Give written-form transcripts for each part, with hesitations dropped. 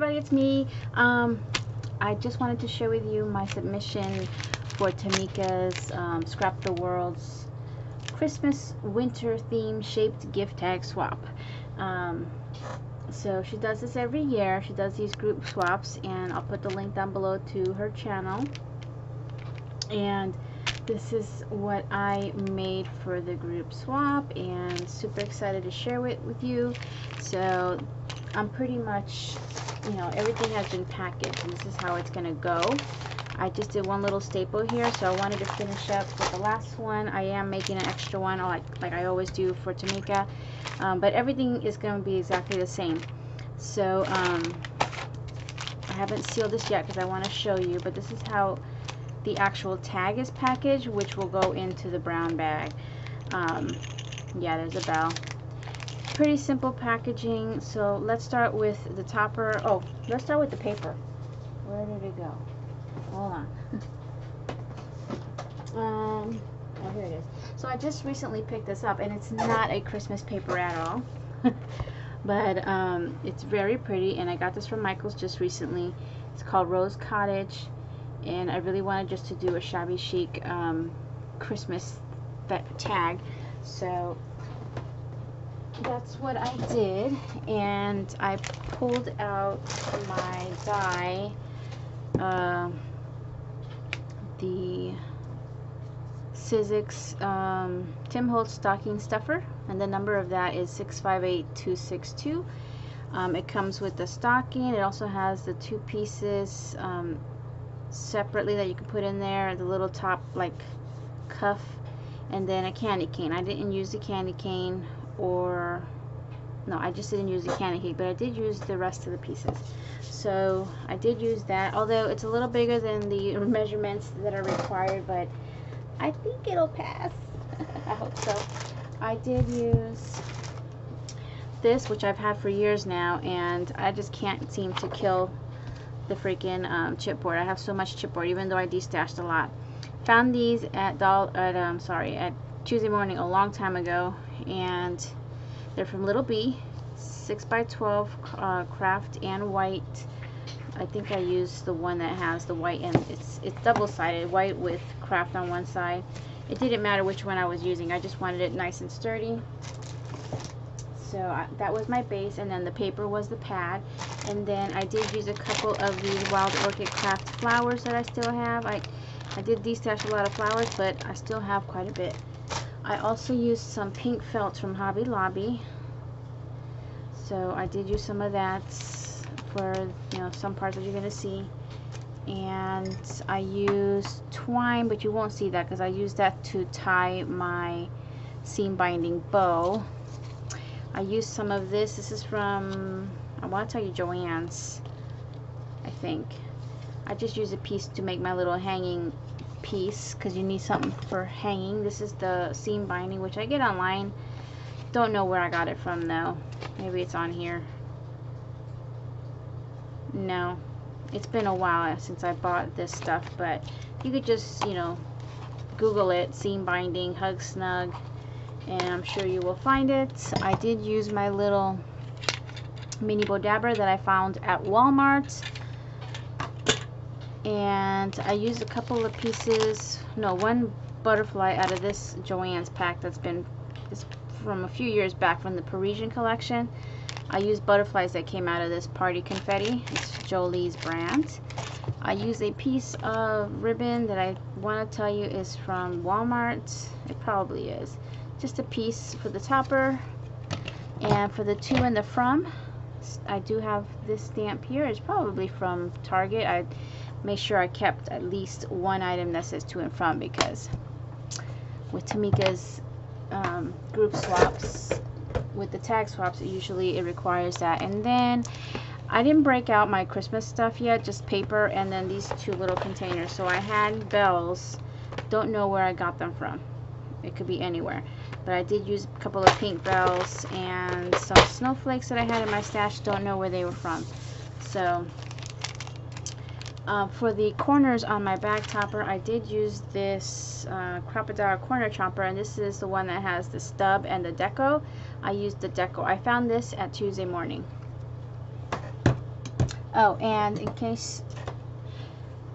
everybody, it's me. I just wanted to share with you my submission for Tamika's Scrap the World's Christmas winter theme shaped gift tag swap. So she does this every year. She does these group swaps, and I'll put the link down below to her channel. And this is what I made for the group swap, and super excited to share it with you. So I'm pretty much, you know, everything has been packaged, and this is how it's gonna go. I just did one little staple here, so I wanted to finish up with the last one. I am making an extra one, like I always do for Tamika, but everything is going to be exactly the same. So I haven't sealed this yet because I want to show you, but this is how the actual tag is packaged, which will go into the brown bag. Yeah, there's a bell. Pretty simple packaging. So let's start with the topper. Oh, let's start with the paper. Where did it go? Hold on. Oh, here it is. So I just recently picked this up, and it's not a Christmas paper at all. But it's very pretty, and I got this from Michael's just recently. It's called Rose Cottage, and I really wanted just to do a shabby chic Christmas tag. So that's what I did, and I pulled out my die, the Sizzix Tim Holtz stocking stuffer, and the number of that is 658262. It comes with the stocking. It also has the two pieces separately that you can put in there, the little top like cuff, and then a candy cane. I didn't use the candy cane, or no, I just didn't use the candy cane, but I did use the rest of the pieces. So I did use that, although it's a little bigger than the measurements that are required, but I think it'll pass. I hope so. I did use this, which I've had for years now, and I just can't seem to kill the freaking chipboard. I have so much chipboard, even though I destashed a lot. Found these at Tuesday Morning a long time ago, and they're from Little B, 6x12 craft and white. I think I used the one that has the white, and it's double-sided, white with craft on one side. It didn't matter which one I was using. I just wanted it nice and sturdy. So that was my base, and then the paper was the pad. And then I did use a couple of these Wild Orchid craft flowers that I still have. I did destash a lot of flowers, but I still have quite a bit. I also used some pink felt from Hobby Lobby. So I did use some of that for, you know, some parts that you're going to see. And I used twine, but you won't see that because I used that to tie my seam binding bow. I used some of this. This is from, I want to tell you, Joann's, I think. I just used a piece to make my little hanging piece because you need something for hanging. This is the seam binding, which I get online. Don't know where I got it from though. Maybe it's on here. No, it's been a while since I bought this stuff, but you could just, you know, Google it, seam binding, Hug Snug, and I'm sure you will find it. I did use my little mini bow dabber that I found at Walmart, and I used a couple of pieces, no, one butterfly out of this Joann's pack that's from a few years back from the Parisian collection. I used butterflies that came out of this Party Confetti. It's Jolie's brand. I used a piece of ribbon that I want to tell you is from Walmart. It probably is. Just a piece for the topper. And for the to and the from, I do have this stamp here. It's probably from Target. I made sure I kept at least one item that says to and from, because with Tamika's group swaps, with the tag swaps, usually it requires that. And then I didn't break out my Christmas stuff yet, just paper, and then these two little containers. So I had bells. Don't know where I got them from. It could be anywhere, but I did use a couple of pink bells and some snowflakes that I had in my stash. Don't know where they were from. So for the corners on my bag topper, I did use this Crocodile corner chomper, and this is the one that has the stub and the deco. I used the deco. I found this at Tuesday Morning. Oh, and in case,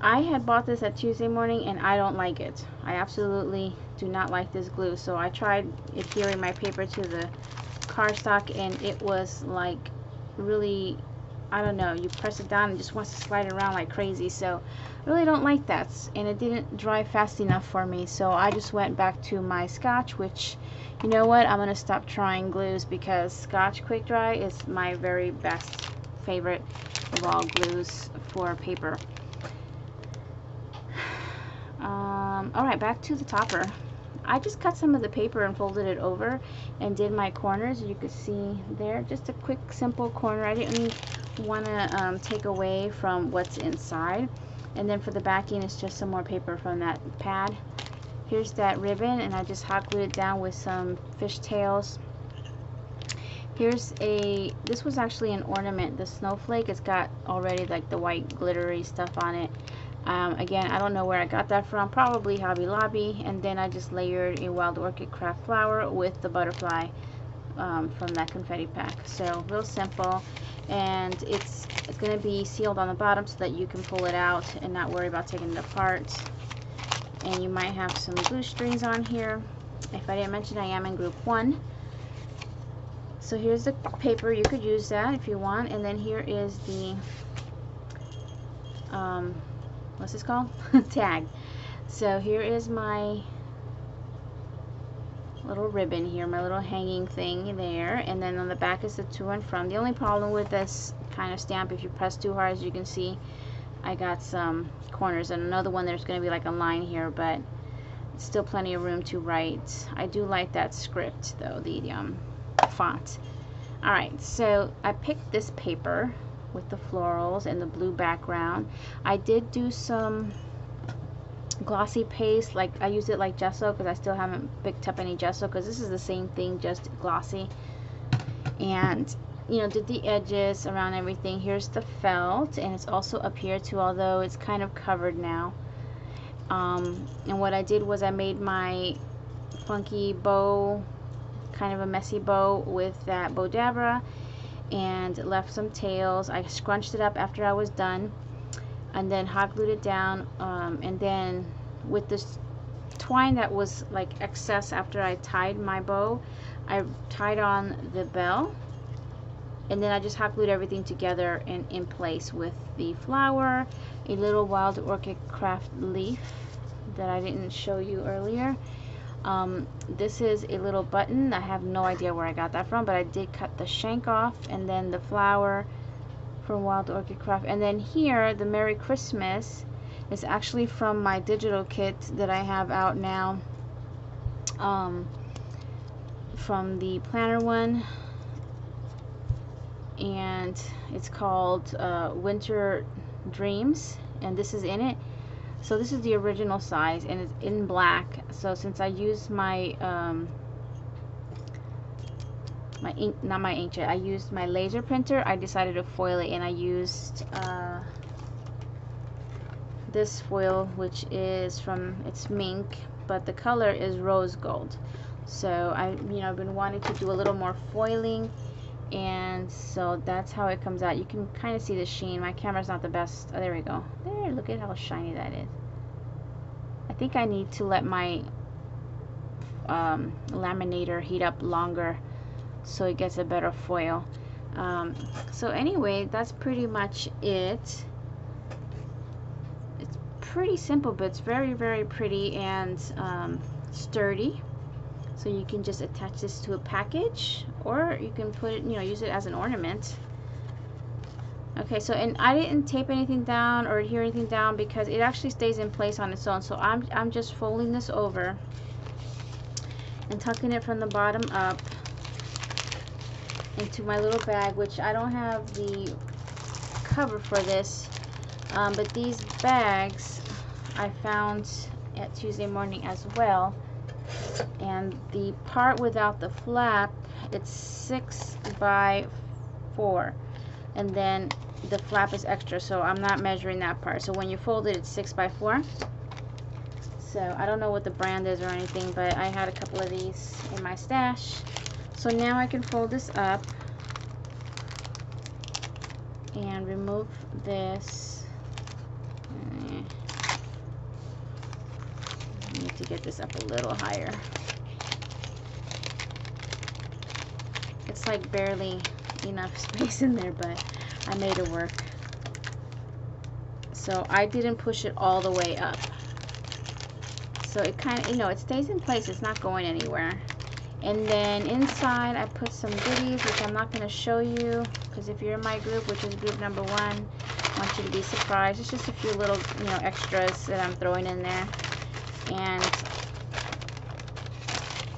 I had bought this at Tuesday Morning and I don't like it. I absolutely do not like this glue. So I tried adhering my paper to the cardstock and it was like really, I don't know, you press it down and it just wants to slide around like crazy. So I really don't like that, and it didn't dry fast enough for me. So I just went back to my Scotch, which, you know what, I'm gonna stop trying glues because Scotch Quick Dry is my very best favorite of all glues for paper. Alright, back to the topper. I just cut some of the paper and folded it over and did my corners. You can see there, just a quick simple corner. I didn't want to take away from what's inside. And then for the backing, it's just some more paper from that pad. Here's that ribbon, and I just hot glued it down with some fishtails. Here's this was actually an ornament, the snowflake. It's got already like the white glittery stuff on it. Again, I don't know where I got that from, probably Hobby Lobby. And then I just layered a Wild Orchid craft flower with the butterfly from that confetti pack. So real simple, and it's going to be sealed on the bottom so that you can pull it out and not worry about taking it apart. And you might have some glue strings on here. If I didn't mention, I am in group 1. So here's the paper. You could use that if you want. And then here is the what's this called? Tag. So here is my little ribbon here, my little hanging thing there, and then on the back is the to and from. The only problem with this kind of stamp, if you press too hard, as you can see, I got some corners, and another one there's going to be like a line here, but still plenty of room to write. I do like that script though, the font. Alright, so I picked this paper with the florals and the blue background. I did do some glossy paste, like I use it like gesso because I still haven't picked up any gesso, because this is the same thing, just glossy. And you know, did the edges around everything. Here's the felt, and it's also up here too, although it's kind of covered now. And what I did was I made my funky bow, kind of a messy bow, with that Bodabra, and left some tails. I scrunched it up after I was done, and then hot glued it down, and then with this twine that was like excess after I tied my bow, I tied on the bell, and then I just hot glued everything together and in place with the flower, a little Wild Orchid craft leaf that I didn't show you earlier. This is a little button. I have no idea where I got that from, but I did cut the shank off, and then the flower from Wild Orchid Craft. And then here, the Merry Christmas is actually from my digital kit that I have out now, from the planner one, and it's called Winter Dreams, and this is in it. So this is the original size, and it's in black. So since I used my my inkjet, I used my laser printer, I decided to foil it, and I used this foil, which is it's mink, but the color is rose gold. So I've been wanting to do a little more foiling, and so that's how it comes out. You can kind of see the sheen. My camera's not the best. Oh, there we go. There, look at how shiny that is. I think I need to let my laminator heat up longer so it gets a better foil. So anyway, that's pretty much it. It's pretty simple, but it's very, very pretty and sturdy. So you can just attach this to a package, or you can put it, use it as an ornament. Okay, so, and I didn't tape anything down or adhere anything down because it actually stays in place on its own. So I'm just folding this over and tucking it from the bottom up into my little bag, which I don't have the cover for this, but these bags I found at Tuesday Morning as well. And the part without the flap, it's 6 by 4, and then the flap is extra, so I'm not measuring that part. So when you fold it, it's 6 by 4. So I don't know what the brand is or anything, but I had a couple of these in my stash. So now I can fold this up and remove this. I need to get this up a little higher. It's like barely enough space in there, but I made it work. So I didn't push it all the way up. So it kind of, you know, it stays in place. It's not going anywhere. And then inside I put some goodies, which I'm not going to show you, because if you're in my group, which is group number 1, I want you to be surprised. It's just a few little, you know, extras that I'm throwing in there. And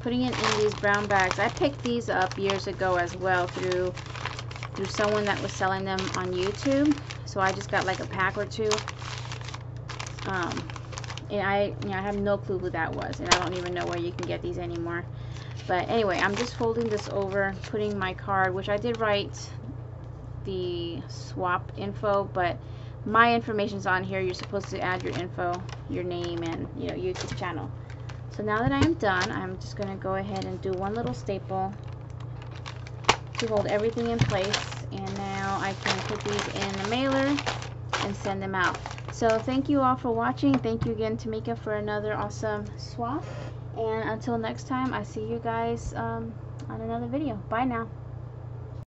putting it in these brown bags. I picked these up years ago as well through someone that was selling them on YouTube. So I just got like a pack or 2. And I have no clue who that was, and I don't even know where you can get these anymore. But anyway, I'm just folding this over, putting my card, which I did write the swap info, but my information's on here. You're supposed to add your info, your name, and, you know, YouTube channel. So now that I am done, I'm just going to go ahead and do one little staple to hold everything in place, and now I can put these in the mailer and send them out. So thank you all for watching. Thank you again, Tamika, for another awesome swap. And until next time, I see you guys on another video. Bye now.